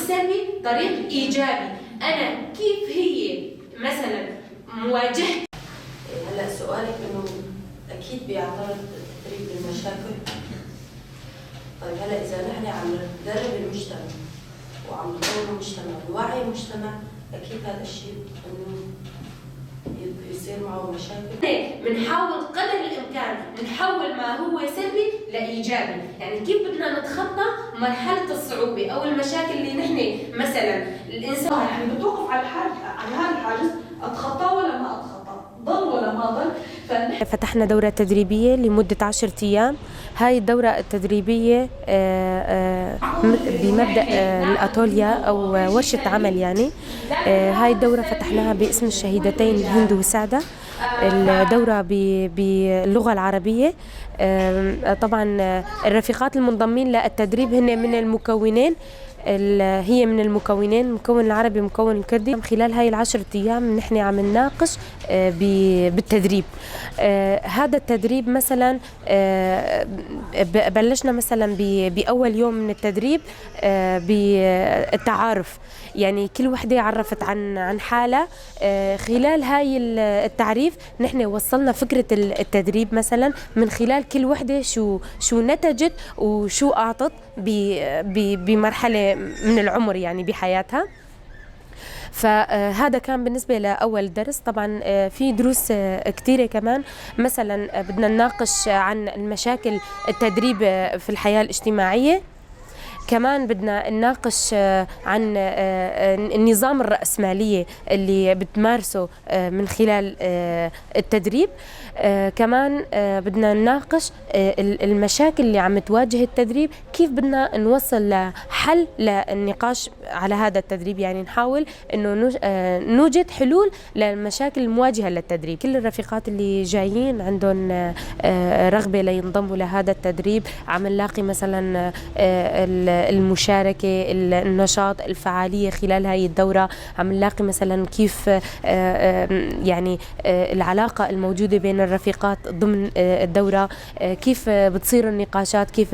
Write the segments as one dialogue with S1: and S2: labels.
S1: سلبي طريق ايجابي. انا كيف هي مثلا مواجهة.
S2: هلا سؤالك انه اكيد بيعترض التدريب للمشاكل. طيب هلا اذا نحن عم ندرب المجتمع وعم نطور المجتمع ونوعي المجتمع، اكيد هذا الشيء انه يصير معه مشاكل.
S1: بنحاول قدر الامكان نحول ما هو سلبي لايجابي، يعني كيف بدنا نتخطى مرحله الصعوبه او المشاكل اللي نحن مثلا الانسان
S3: يعني بتوقف على هذا الحاجز، اتخطاه ولا ما اتخطاه، ضل ولا ما ضل.
S4: فتحنا دورة تدريبية لمدة 10 أيام. هاي الدورة التدريبية بمبدأ الأتوليا أو ورشة عمل يعني. هاي الدورة فتحناها باسم الشهيدتين هند وسعدة. الدورة باللغة العربية. طبعا الرفيقات المنضمين للتدريب هن من المكونين، هي من المكونين، المكون العربي والمكون الكردي. خلال هاي ال10 أيام نحن عم نناقش بالتدريب. هذا التدريب مثلا بلشنا مثلا بأول يوم من التدريب بالتعارف، يعني كل وحدة عرفت عن حالها. خلال هاي التعريف نحن وصلنا فكرة التدريب مثلا من خلال كل وحدة شو نتجت وشو أعطت بمرحلة من العمر يعني بحياتها. فهذا كان بالنسبة لأول درس. طبعا في دروس كتيرة كمان، مثلا بدنا نناقش عن المشاكل التدريب في الحياة الاجتماعية. كمان بدنا نناقش عن النظام الرأسمالية اللي بتمارسه من خلال التدريب. كمان بدنا نناقش المشاكل اللي عم تواجه التدريب، كيف بدنا نوصل لحل للنقاش على هذا التدريب، يعني نحاول انه نوجد حلول للمشاكل المواجهة للتدريب. كل الرفيقات اللي جايين عندهم رغبة لينضموا لهذا التدريب. عم نلاقي مثلا المشاركة، النشاط، الفعالية خلال هاي الدورة. عم نلاقي مثلا كيف يعني العلاقة الموجودة بين الرفيقات ضمن الدورة، كيف بتصير النقاشات، كيف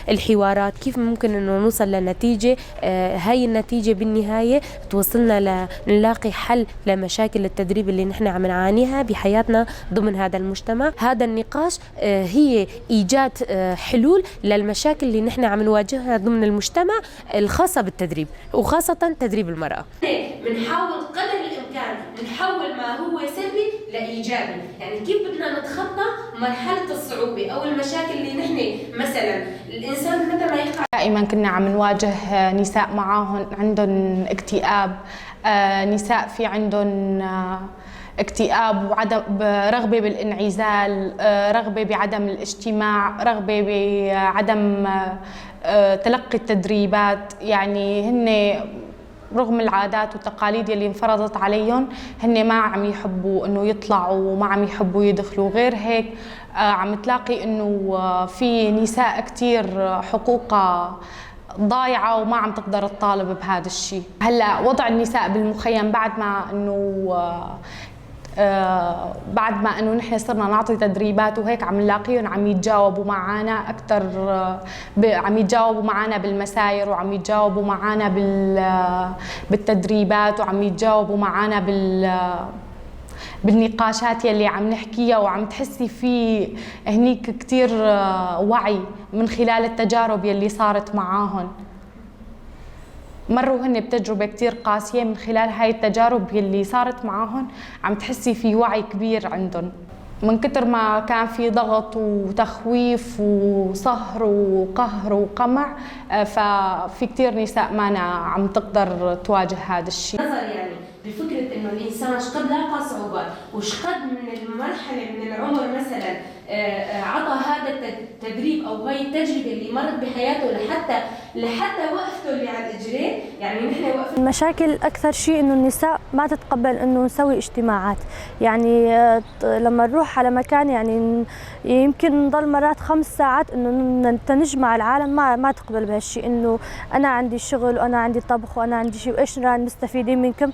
S4: الحوارات، كيف ممكن انه نوصل لنتيجة. هاي النتيجة بالنهاية توصلنا نلاقي حل لمشاكل التدريب اللي نحن عم نعانيها بحياتنا ضمن هذا المجتمع. هذا النقاش هي إيجاد حلول للمشاكل اللي نحن عم نواجهها ضمن المجتمع الخاصة بالتدريب، وخاصة تدريب المرأة.
S1: بنحاول قدر الإمكان نحول ما هو سلبي لإيجابي، يعني كيف بدنا نتخطى مرحلة الصعوبة أو المشاكل اللي نحن مثلا الإنسان متى ما يقع.
S5: دائما كنا عم نواجه نساء معاهم عندهم اكتئاب، نساء في عندهم اكتئاب وعدم رغبة بالانعزال، رغبة بعدم الاجتماع، رغبة بعدم تلقي التدريبات. يعني هن رغم العادات والتقاليد اللي انفرضت عليهم هن ما عم يحبوا انه يطلعوا وما عم يحبوا يدخلوا. غير هيك عم تلاقي انه في نساء كتير حقوقها ضايعة وما عم تقدر تطالب بهذا الشيء. هلا وضع النساء بالمخيم بعد ما انه نحن صرنا نعطي تدريبات وهيك عم نلاقيهم عم يتجاوبوا معنا اكثر، عم يتجاوبوا معنا بالمساير وعم يتجاوبوا معنا بالتدريبات وعم يتجاوبوا معنا بالنقاشات يلي عم نحكيها، وعم تحسي في هنيك كثير وعي من خلال التجارب يلي صارت معاهم. مروا هن بتجربة كتير قاسية، من خلال هاي التجارب يلي صارت معاهم عم تحسي في وعي كبير عندهم. من كتر ما كان في ضغط وتخويف وصهر وقهر وقمع، ففي كتير نساء ما عم تقدر تواجه هذا الشيء.
S1: يعني بفكرة انه الانسان شقد لاقى صعوبات وشقد من المرحلة من العمر مثلا عطى هذا التدريب او هاي التجربة اللي مرت بحياته لحتى وقفته اللي على الاجرين. يعني نحن وقفنا
S6: المشاكل اكثر شيء انه النساء ما تتقبل انه نسوي اجتماعات. يعني لما نروح على مكان يعني يمكن نضل مرات 5 ساعات انه نجمع العالم، ما تقبل بهالشيء، انه انا عندي شغل وانا عندي طبخ وانا عندي شيء وايش مستفيدين منكم.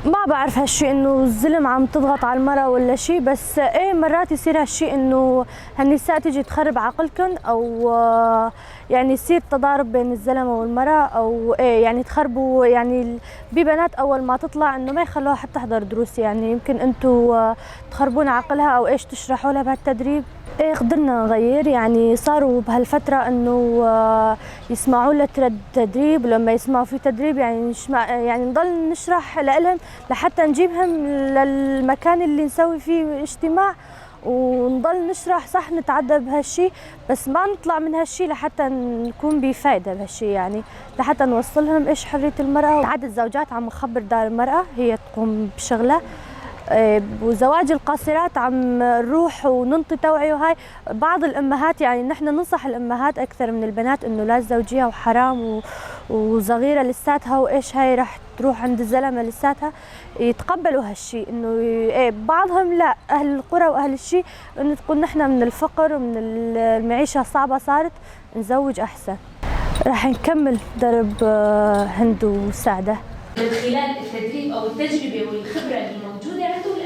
S6: ما بعرف هالشيء انه الظلم عم تضغط على المرأة ولا شيء، بس ايه مرات يصير هالشيء انه هالنساء تيجي تخرب عقلكم، او يعني يصير تضارب بين الزلمة والمرأة، او ايه يعني تخرب يحاربوا يعني ببنات اول ما تطلع انه ما يخلوها حتى تحضر دروس، يعني يمكن انتم تخربون عقلها او ايش تشرحوا لها بهالتدريب. ايه قدرنا نغير، يعني صاروا بهالفترة انه يسمعوا لنا تدريب، ولما يسمعوا في تدريب يعني نضل نشرح لهم لحتى نجيبهم للمكان اللي نسوي فيه اجتماع، ونضل نشرح صح نتعدى بهالشي، بس ما نطلع من هالشي لحتى نكون بفائدة بهالشي، يعني لحتى نوصلهم ايش حرية المرأة. عدد زوجات عم نخبر دار المرأة هي تقوم بشغلة، وزواج القاصرات عم نروح وننطي توعية. وهاي بعض الأمهات يعني نحن ننصح الأمهات أكثر من البنات إنه لا تزوجيها وحرام وصغيرة لساتها وإيش هاي رح تروح عند الزلمة لساتها، يتقبلوا هالشي. إنه بعضهم لا، أهل القرى وأهل الشي إنه تقول نحن من الفقر ومن المعيشة صعبة صارت نزوج أحسن. رح نكمل درب هند وسعدة
S1: من خلال التدريب او التجربه والخبره اللي موجوده عندهم